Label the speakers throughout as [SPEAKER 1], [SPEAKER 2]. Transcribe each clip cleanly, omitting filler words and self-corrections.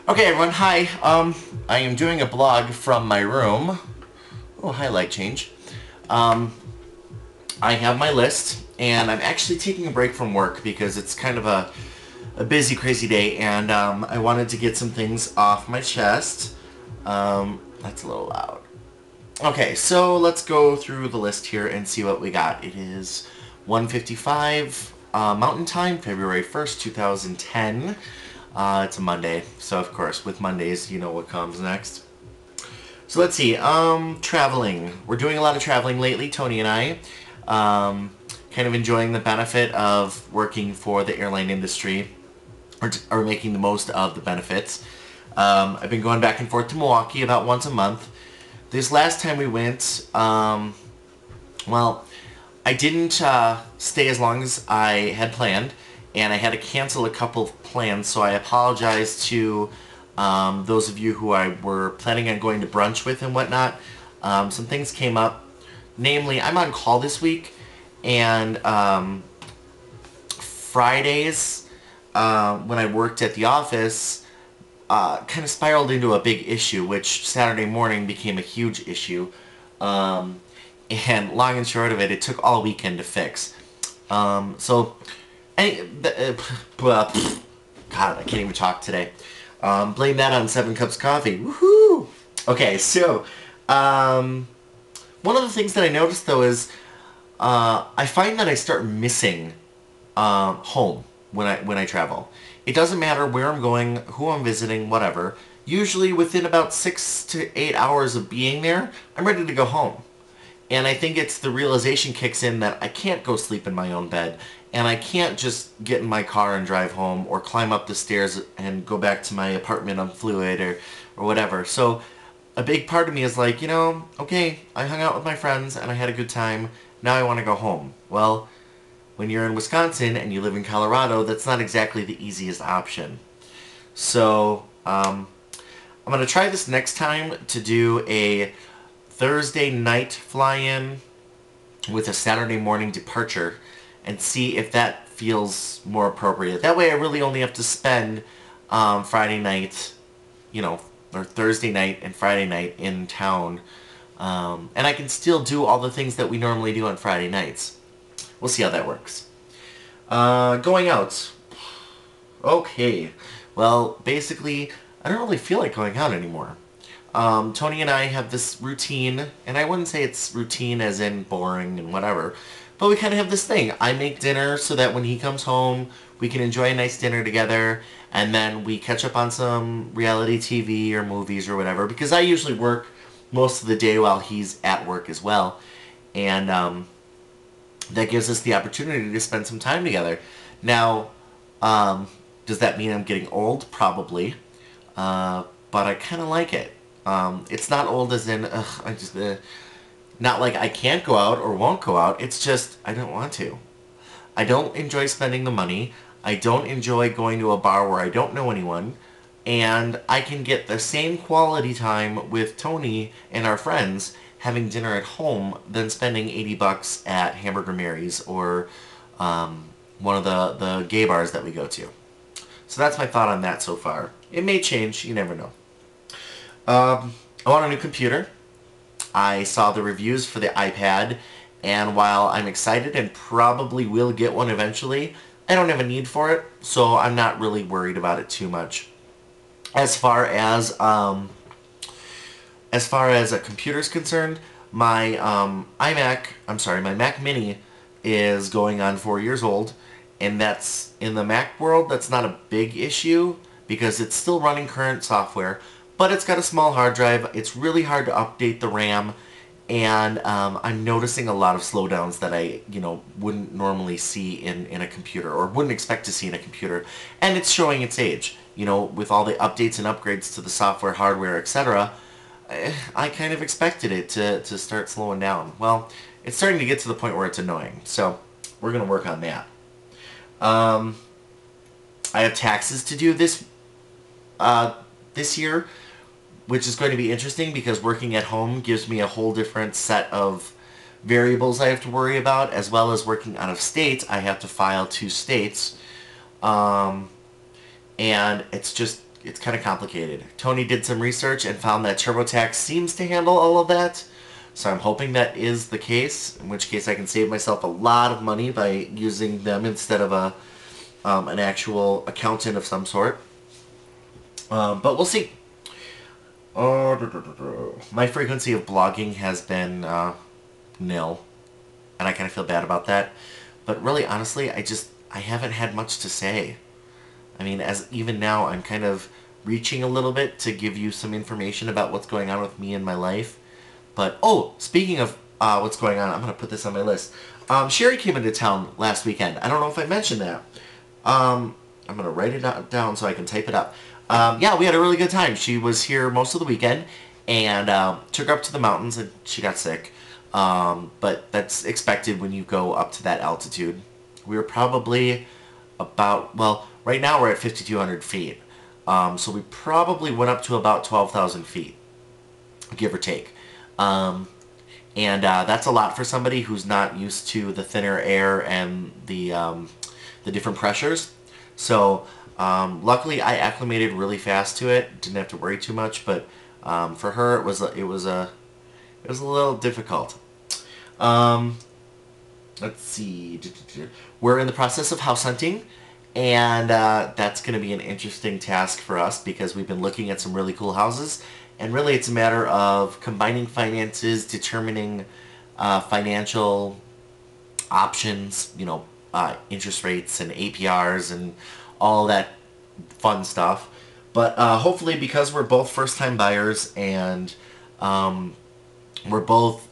[SPEAKER 1] Okay, everyone, hi. I am doing a blog from my room. Oh, highlight change. Um, I have my list, and I'm actually taking a break from work because it's kind of a busy, crazy day, and I wanted to get some things off my chest. That's a little loud. Okay, so let's go through the list here and see what we got. It is 1:55 Mountain Time, February 1st, 2010. It's a Monday, so of course, with Mondays, you know what comes next. So let's see. Traveling. We're doing a lot of traveling lately, Tony and I. Kind of enjoying the benefit of working for the airline industry, or making the most of the benefits. I've been going back and forth to Milwaukee about once a month. This last time we went, well, I didn't stay as long as I had planned, and I had to cancel a couple of plans, so I apologize to those of you who I were planning on going to brunch with and whatnot. Some things came up. Namely, I'm on call this week, and Fridays, when I worked at the office, kind of spiraled into a big issue, which Saturday morning became a huge issue. And long and short of it, it took all weekend to fix. So, God, I can't even talk today. Blame that on 7 cups of coffee. Woohoo! Okay, so, one of the things that I noticed, though, is I find that I start missing home when I travel. It doesn't matter where I'm going, who I'm visiting, whatever. Usually within about 6 to 8 hours of being there, I'm ready to go home. And I think it's the realization kicks in that I can't go sleep in my own bed, and I can't just get in my car and drive home, or climb up the stairs and go back to my apartment on fluid, or whatever. So a big part of me is like, okay, I hung out with my friends and I had a good time, now I want to go home. Well, when you're in Wisconsin and you live in Colorado, that's not exactly the easiest option. So, I'm going to try this next time to do a Thursday night fly-in with a Saturday morning departure and see if that feels more appropriate. That way I really only have to spend Friday night, or Thursday night and Friday night in town. And I can still do all the things that we normally do on Friday nights. We'll see how that works. Going out. Okay. Well, basically, I don't really feel like going out anymore. Tony and I have this routine, and I wouldn't say it's routine as in boring and whatever, but we kind of have this thing. I make dinner so that when he comes home, we can enjoy a nice dinner together, and then we catch up on some reality TV or movies or whatever, because I usually work most of the day while he's at work as well, and that gives us the opportunity to spend some time together. Now, does that mean I'm getting old? Probably. But I kind of like it. It's not old as in, not like I can't go out or won't go out. It's just, I don't want to. I don't enjoy spending the money. I don't enjoy going to a bar where I don't know anyone. And I can get the same quality time with Tony and our friends having dinner at home than spending $80 at Hamburger Mary's or one of the gay bars that we go to. So that's my thought on that so far. It may change, you never know. I want a new computer. I saw the reviews for the iPad, and while I'm excited and probably will get one eventually, I don't have a need for it, so I'm not really worried about it too much. As far as a computer's concerned, my my Mac Mini is going on 4 years old, and that's, in the Mac world, that's not a big issue because it's still running current software, but it's got a small hard drive. It's really hard to update the RAM, and I'm noticing a lot of slowdowns that I, wouldn't normally see in a computer, or wouldn't expect to see in a computer, and it's showing its age. With all the updates and upgrades to the software, hardware, etc., I kind of expected it to start slowing down. Well, it's starting to get to the point where it's annoying, so we're going to work on that. I have taxes to do this year, which is going to be interesting because working at home gives me a whole different set of variables I have to worry about, as well as working out of state. I have to file 2 states, and it's just it's kind of complicated. Tony did some research and found that TurboTax seems to handle all of that. So I'm hoping that is the case, in which case I can save myself a lot of money by using them instead of an actual accountant of some sort. But we'll see. My frequency of blogging has been nil, and I kind of feel bad about that. But really, honestly, I haven't had much to say. I mean, as even now, I'm kind of reaching a little bit to give you some information about what's going on with me in my life. But, oh, speaking of what's going on, I'm going to put this on my list. Sherri came into town last weekend. I don't know if I mentioned that. I'm going to write it down so I can type it up. Yeah, we had a really good time. She was here most of the weekend, and took her up to the mountains, and she got sick. But that's expected when you go up to that altitude. We were probably about, well, right now we're at 5,200 feet. So we probably went up to about 12,000 feet, give or take. And that's a lot for somebody who's not used to the thinner air and the different pressures. So luckily I acclimated really fast to it. Didn't have to worry too much, but for her it was a little difficult. Let's see. We're in the process of house hunting, and that's going to be an interesting task for us because we've been looking at some really cool houses, and really it's a matter of combining finances, determining financial options, you know, interest rates and APRs and all that fun stuff. But hopefully, because we're both first-time buyers and we're both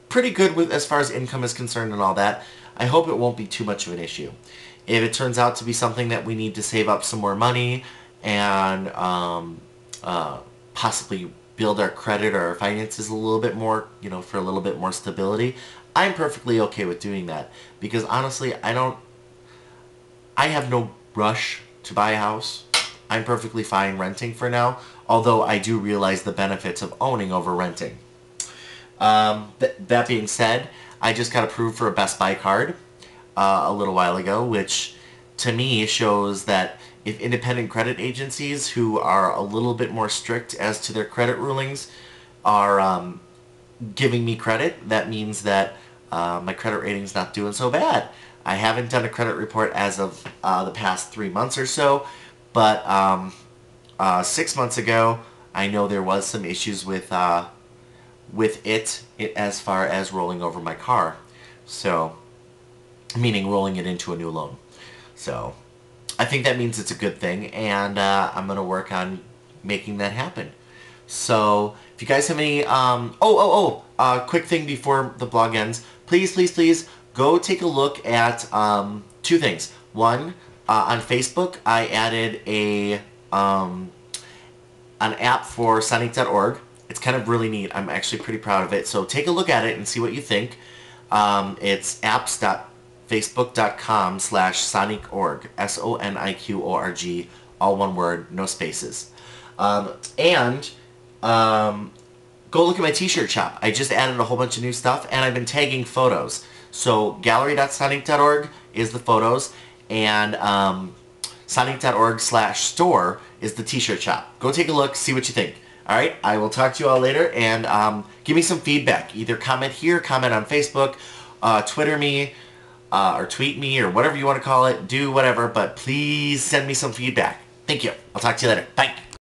[SPEAKER 1] pretty good with as far as income is concerned and all that, I hope it won't be too much of an issue. If it turns out to be something that we need to save up some more money and possibly build our credit or our finances a little bit more, you know, for a little bit more stability, I'm perfectly okay with doing that. Because honestly, I have no rush to buy a house. I'm perfectly fine renting for now, although I do realize the benefits of owning over renting. That being said, I just got approved for a Best Buy card a little while ago, which to me shows that if independent credit agencies who are a little bit more strict as to their credit rulings are giving me credit, that means that my credit rating's not doing so bad. I haven't done a credit report as of the past 3 months or so, but 6 months ago I know there was some issues with it as far as rolling over my car. So, meaning rolling it into a new loan. So, I think that means it's a good thing, and I'm going to work on making that happen. So, if you guys have any, quick thing before the blog ends, please go take a look at 2 things. One, on Facebook, I added an app for Sonic.org. It's kind of really neat. I'm actually pretty proud of it. So take a look at it and see what you think. It's apps.facebook.com/sonicorg. SONIQORG. All one word, no spaces. Go look at my t-shirt shop. I just added a whole bunch of new stuff, and I've been tagging photos. So gallery.sonic.org is the photos, and sonic.org/store is the t-shirt shop. Go take a look, see what you think. Alright, I will talk to you all later, and give me some feedback. Either comment here, comment on Facebook, Twitter me, or tweet me, or whatever you want to call it. Do whatever, but please send me some feedback. Thank you. I'll talk to you later. Bye.